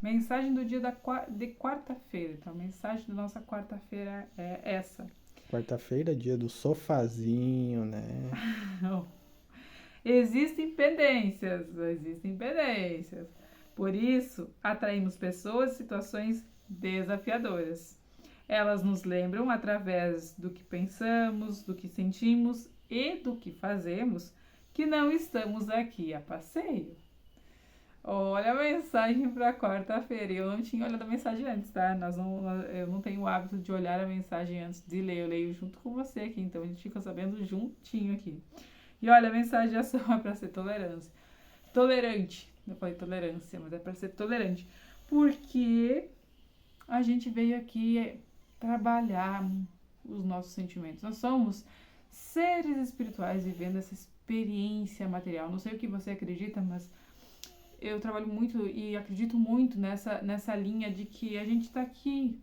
Mensagem do dia de quarta-feira. Então, a mensagem da nossa quarta-feira é essa. Quarta-feira, dia do sofazinho, né? Existem pendências. Por isso, atraímos pessoas e situações desafiadoras. Elas nos lembram, através do que pensamos, do que sentimos e do que fazemos, que não estamos aqui a passeio. Olha a mensagem para quarta-feira. Eu não tinha olhado a mensagem antes, tá? Eu não tenho o hábito de olhar a mensagem antes de ler. Eu leio junto com você aqui, então a gente fica sabendo juntinho aqui. E olha, a mensagem de ação é para ser tolerância. Tolerante. Eu falei tolerância, mas é para ser tolerante. Porque a gente veio aqui trabalhar os nossos sentimentos. Nós somos seres espirituais vivendo essa experiência material. Não sei o que você acredita, mas eu trabalho muito e acredito muito nessa linha de que a gente está aqui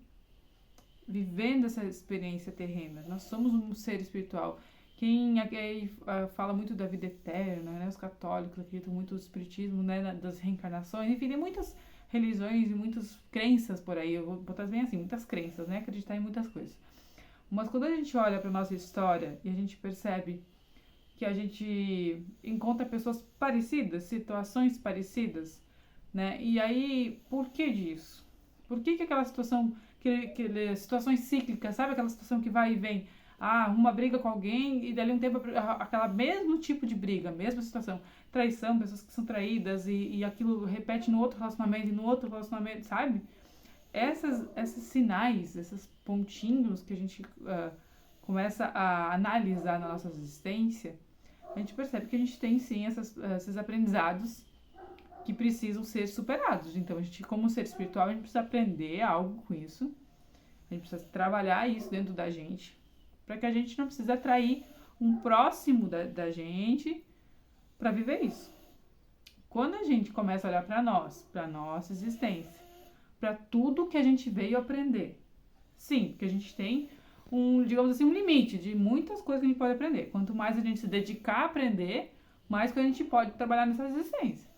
vivendo essa experiência terrena. Nós somos um ser espiritual. Quem fala muito da vida eterna, né? Os católicos acreditam muito no espiritismo, né? Das reencarnações, enfim, tem muitas religiões e muitas crenças por aí. Eu vou botar bem assim, muitas crenças, né? Acreditar em muitas coisas. Mas quando a gente olha para nossa história e a gente percebe que a gente encontra pessoas parecidas, situações parecidas, né? E aí, por que disso? Por que aquela situação, situações cíclicas, sabe aquela situação que vai e vem? Ah, uma briga com alguém e dali um tempo aquela mesmo tipo de briga, mesma situação. Traição, pessoas que são traídas e aquilo repete no outro relacionamento e no outro relacionamento, sabe? Esses sinais, esses pontinhos que a gente começa a analisar na nossa existência, a gente percebe que a gente tem sim esses aprendizados que precisam ser superados. Então, a gente, como ser espiritual, a gente precisa aprender algo com isso. A gente precisa trabalhar isso dentro da gente, para que a gente não precise atrair um próximo da gente para viver isso. Quando a gente começa a olhar para nós, para nossa existência, para tudo que a gente veio aprender, sim, porque a gente tem digamos assim, um limite de muitas coisas que a gente pode aprender. Quanto mais a gente se dedicar a aprender, mais que a gente pode trabalhar nessa existência.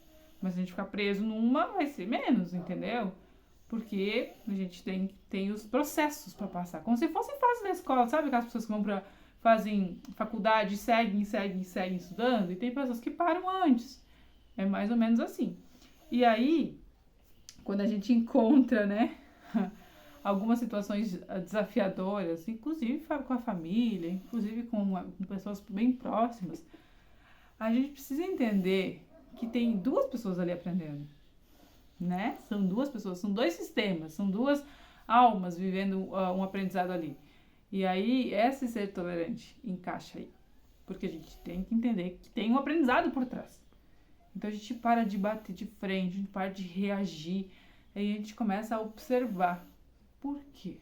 Mas se a gente ficar preso numa, vai ser menos, entendeu? Porque a gente tem os processos para passar. Como se fossem fases da escola, sabe? Aquelas pessoas que fazem faculdade, seguem estudando, e tem pessoas que param antes. É mais ou menos assim. E aí, quando a gente encontra, né, algumas situações desafiadoras, inclusive com a família, inclusive com pessoas bem próximas, a gente precisa entender que tem duas pessoas ali aprendendo, né? São duas pessoas, são dois sistemas, são duas almas vivendo um aprendizado ali. E aí, esse ser tolerante encaixa aí, porque a gente tem que entender que tem um aprendizado por trás. Então a gente para de bater de frente, a gente para de reagir, aí a gente começa a observar. Por quê?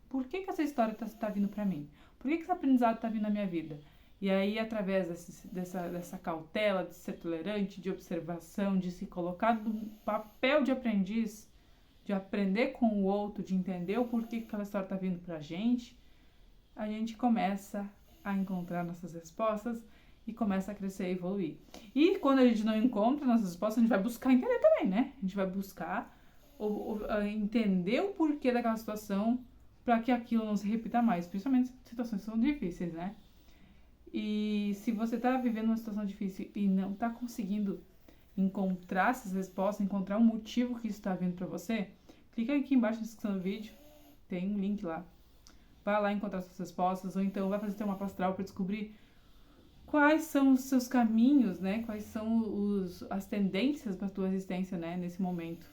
Por que essa história tá vindo para mim? Por que esse aprendizado tá vindo na minha vida? E aí, através dessa cautela, de ser tolerante, de observação, de se colocar no papel de aprendiz, de aprender com o outro, de entender o porquê que aquela história tá vindo pra gente, a gente começa a encontrar nossas respostas e começa a crescer e evoluir. E quando a gente não encontra nossas respostas, a gente vai buscar entender também, né? A gente vai buscar entender o porquê daquela situação para que aquilo não se repita mais, principalmente situações que são difíceis, né? E se você tá vivendo uma situação difícil e não tá conseguindo encontrar essas respostas, encontrar um motivo que isso está vindo para você, clica aqui embaixo na descrição do vídeo, tem um link lá. Vai lá encontrar suas respostas, ou então vai fazer uma astral para descobrir quais são os seus caminhos, né? Quais são as tendências para a tua existência, né? Nesse momento.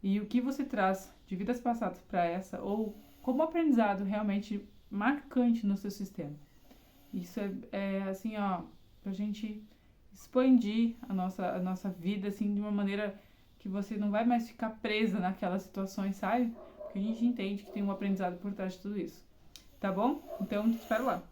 E o que você traz de vidas passadas para essa, ou como aprendizado realmente marcante no seu sistema. Isso é assim, ó, pra gente expandir a nossa vida, assim, de uma maneira que você não vai mais ficar presa naquelas situações, sabe? Porque a gente entende que tem um aprendizado por trás de tudo isso. Tá bom? Então, te espero lá.